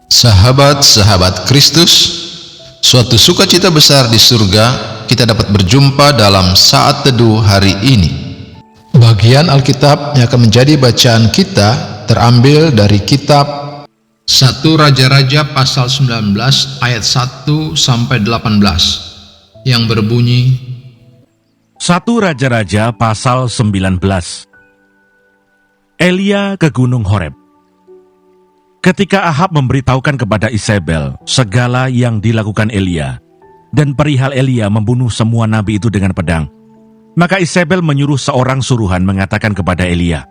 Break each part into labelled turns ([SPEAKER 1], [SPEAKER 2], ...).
[SPEAKER 1] Sahabat-sahabat Kristus, suatu sukacita besar di surga kita dapat berjumpa dalam saat teduh hari ini. Bagian Alkitab yang akan menjadi bacaan kita terambil dari kitab 1 Raja-Raja pasal 19 ayat 1 sampai 18 yang berbunyi
[SPEAKER 2] 1 Raja-Raja pasal 19. Elia ke Gunung Horeb. Ketika Ahab memberitahukan kepada Isabel segala yang dilakukan Elia dan perihal Elia membunuh semua nabi itu dengan pedang, maka Isabel menyuruh seorang suruhan mengatakan kepada Elia,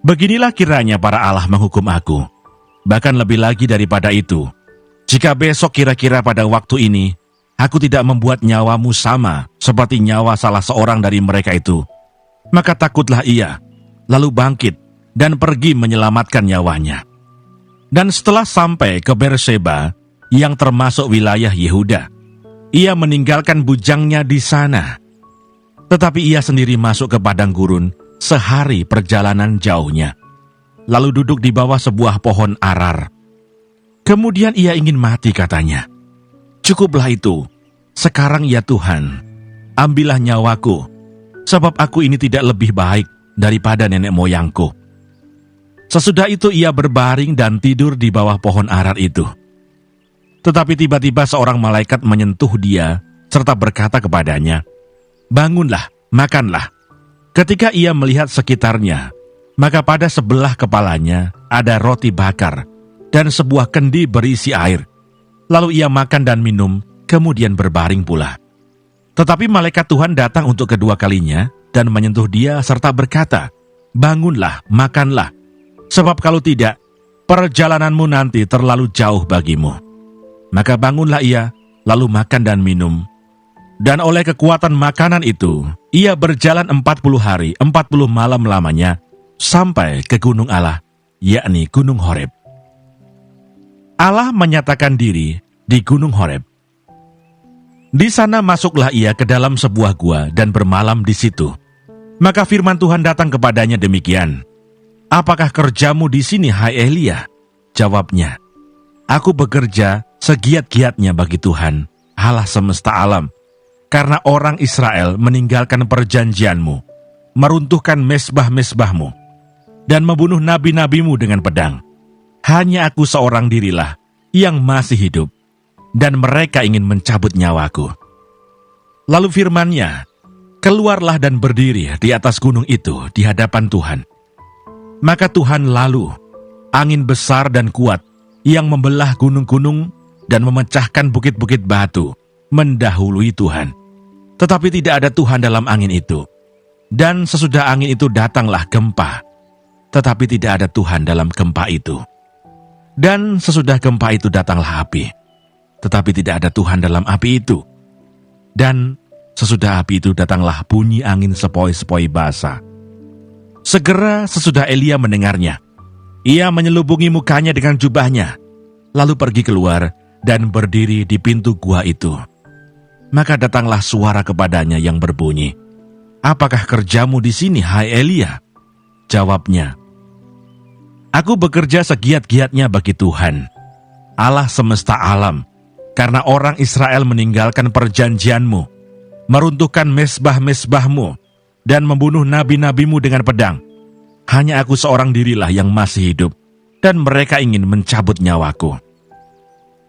[SPEAKER 2] "Beginilah kiranya para Allah menghukum aku. Bahkan lebih lagi daripada itu, jika besok kira-kira pada waktu ini, aku tidak membuat nyawamu sama seperti nyawa salah seorang dari mereka itu, maka takutlah ia, lalu bangkit dan pergi menyelamatkan nyawanya." Dan setelah sampai ke Berseba yang termasuk wilayah Yehuda, ia meninggalkan bujangnya di sana. Tetapi ia sendiri masuk ke padang gurun sehari perjalanan jauhnya, lalu duduk di bawah sebuah pohon arar. Kemudian ia ingin mati, katanya. "Cukuplah itu, sekarang ya Tuhan, ambillah nyawaku, sebab aku ini tidak lebih baik daripada nenek moyangku." Sesudah itu ia berbaring dan tidur di bawah pohon arar itu. Tetapi tiba-tiba seorang malaikat menyentuh dia serta berkata kepadanya, "Bangunlah, makanlah." Ketika ia melihat sekitarnya, maka pada sebelah kepalanya ada roti bakar dan sebuah kendi berisi air. Lalu ia makan dan minum, kemudian berbaring pula. Tetapi malaikat Tuhan datang untuk kedua kalinya dan menyentuh dia serta berkata, "Bangunlah, makanlah. Sebab kalau tidak, perjalananmu nanti terlalu jauh bagimu." Maka bangunlah ia, lalu makan dan minum. Dan oleh kekuatan makanan itu, ia berjalan 40 hari, 40 malam lamanya, sampai ke gunung Allah, yakni Gunung Horeb. Allah menyatakan diri di Gunung Horeb. Di sana masuklah ia ke dalam sebuah gua dan bermalam di situ. Maka firman Tuhan datang kepadanya demikian, "Apakah kerjamu di sini, hai Elia?" Jawabnya, "Aku bekerja segiat-giatnya bagi Tuhan, Allah semesta alam, karena orang Israel meninggalkan perjanjianmu, meruntuhkan mesbah-mesbahmu, dan membunuh nabi-nabimu dengan pedang. Hanya aku seorang dirilah yang masih hidup, dan mereka ingin mencabut nyawaku." Lalu firman-Nya, "Keluarlah dan berdiri di atas gunung itu di hadapan Tuhan." Maka Tuhan lalu, angin besar dan kuat yang membelah gunung-gunung dan memecahkan bukit-bukit batu, mendahului Tuhan. Tetapi tidak ada Tuhan dalam angin itu. Dan sesudah angin itu datanglah gempa, tetapi tidak ada Tuhan dalam gempa itu. Dan sesudah gempa itu datanglah api, tetapi tidak ada Tuhan dalam api itu. Dan sesudah api itu datanglah bunyi angin sepoi-sepoi basah. Segera sesudah Elia mendengarnya, ia menyelubungi mukanya dengan jubahnya, lalu pergi keluar dan berdiri di pintu gua itu. Maka datanglah suara kepadanya yang berbunyi, "Apakah kerjamu di sini, hai Elia?" Jawabnya, "Aku bekerja segiat-giatnya bagi Tuhan, Allah semesta alam, karena orang Israel meninggalkan perjanjianmu, meruntuhkan mesbah-mesbahmu, dan membunuh nabi-nabimu dengan pedang. Hanya aku seorang dirilah yang masih hidup, dan mereka ingin mencabut nyawaku."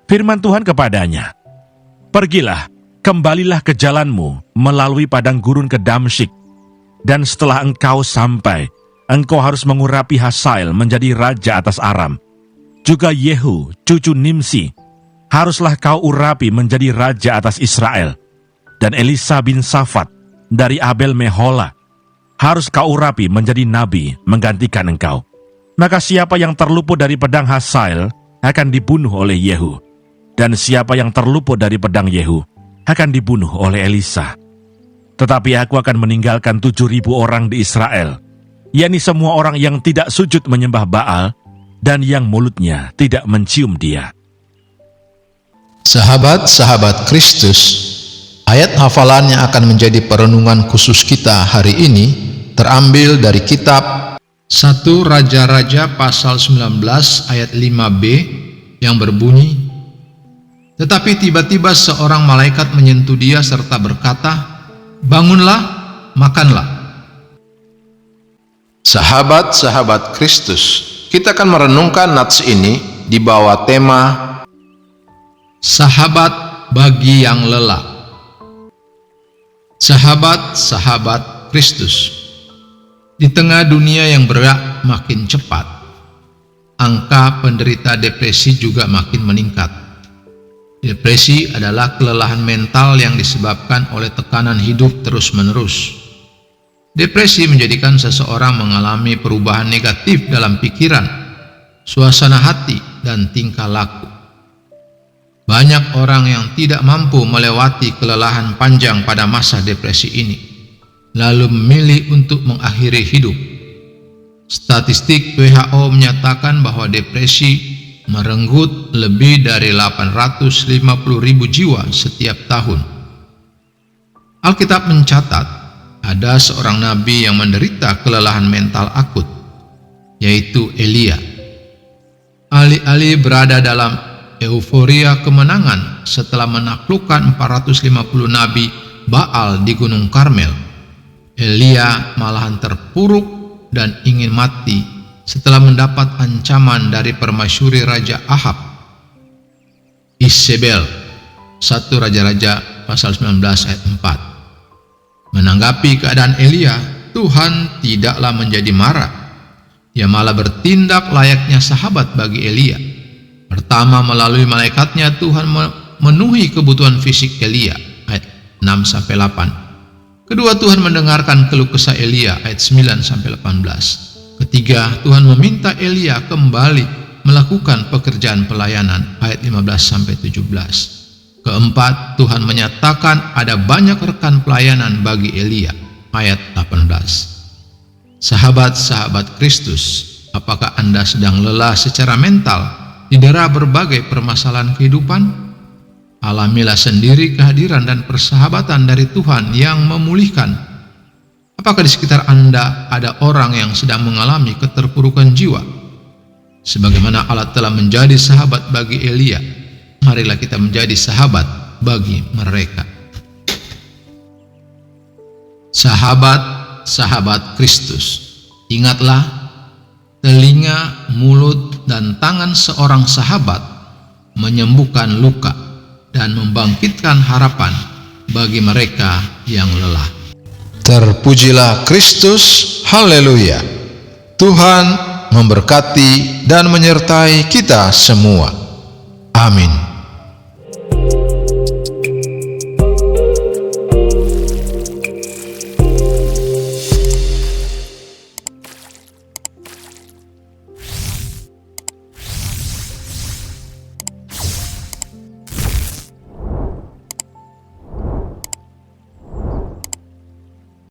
[SPEAKER 2] Firman Tuhan kepadanya, "Pergilah, kembalilah ke jalanmu melalui padang gurun ke Damsyik, dan setelah engkau sampai, engkau harus mengurapi Hazael menjadi raja atas Aram. Juga Yehu, cucu Nimsi, haruslah kau urapi menjadi raja atas Israel. Dan Elisa bin Safat dari Abel Mehola harus kau urapi menjadi nabi menggantikan engkau. Maka siapa yang terluput dari pedang Hazael akan dibunuh oleh Yehu, dan siapa yang terluput dari pedang Yehu akan dibunuh oleh Elisa. Tetapi aku akan meninggalkan 7.000 orang di Israel, yakni semua orang yang tidak sujud menyembah Baal dan yang mulutnya tidak mencium dia."
[SPEAKER 1] Sahabat-sahabat Kristus, ayat hafalan yang akan menjadi perenungan khusus kita hari ini terambil dari kitab 1 Raja-Raja pasal 19 ayat 5b yang berbunyi, tetapi tiba-tiba seorang malaikat menyentuh dia serta berkata, "Bangunlah, makanlah."
[SPEAKER 3] Sahabat-sahabat Kristus, kita akan merenungkan nats ini di bawah tema
[SPEAKER 1] Sahabat bagi yang lelah. Sahabat-sahabat Kristus, di tengah dunia yang bergerak makin cepat, angka penderita depresi juga makin meningkat. Depresi adalah kelelahan mental yang disebabkan oleh tekanan hidup terus-menerus. Depresi menjadikan seseorang mengalami perubahan negatif dalam pikiran, suasana hati, dan tingkah laku. Banyak orang yang tidak mampu melewati kelelahan panjang pada masa depresi ini, lalu memilih untuk mengakhiri hidup. Statistik WHO menyatakan bahwa depresi merenggut lebih dari 850.000 jiwa setiap tahun. Alkitab mencatat ada seorang nabi yang menderita kelelahan mental akut, yaitu Elia. Alih-alih berada dalam euforia kemenangan setelah menaklukkan 450 nabi Baal di Gunung Karmel, Elia malahan terpuruk dan ingin mati setelah mendapat ancaman dari permaisuri Raja Ahab, Isabel. 1 Raja-Raja pasal 19 ayat 4. Menanggapi keadaan Elia, Tuhan tidaklah menjadi marah. Ia malah bertindak layaknya sahabat bagi Elia. Pertama, melalui malaikatnya Tuhan memenuhi kebutuhan fisik Elia, ayat 6-8. Kedua, Tuhan mendengarkan keluh kesah Elia, ayat 9-18. Ketiga, Tuhan meminta Elia kembali melakukan pekerjaan pelayanan, ayat 15-17. Keempat, Tuhan menyatakan ada banyak rekan pelayanan bagi Elia, ayat 18. Sahabat-sahabat Kristus, apakah Anda sedang lelah secara mental, didera berbagai permasalahan kehidupan? Alamilah sendiri kehadiran dan persahabatan dari Tuhan yang memulihkan. Apakah di sekitar Anda ada orang yang sedang mengalami keterpurukan jiwa? Sebagaimana Allah telah menjadi sahabat bagi Elia, marilah kita menjadi sahabat bagi mereka. Sahabat-sahabat Kristus, ingatlah, telinga, mulut, dan tangan seorang sahabat menyembuhkan luka dan membangkitkan harapan bagi mereka yang lelah.
[SPEAKER 3] Terpujilah Kristus, haleluya. Tuhan memberkati dan menyertai kita semua. Amin.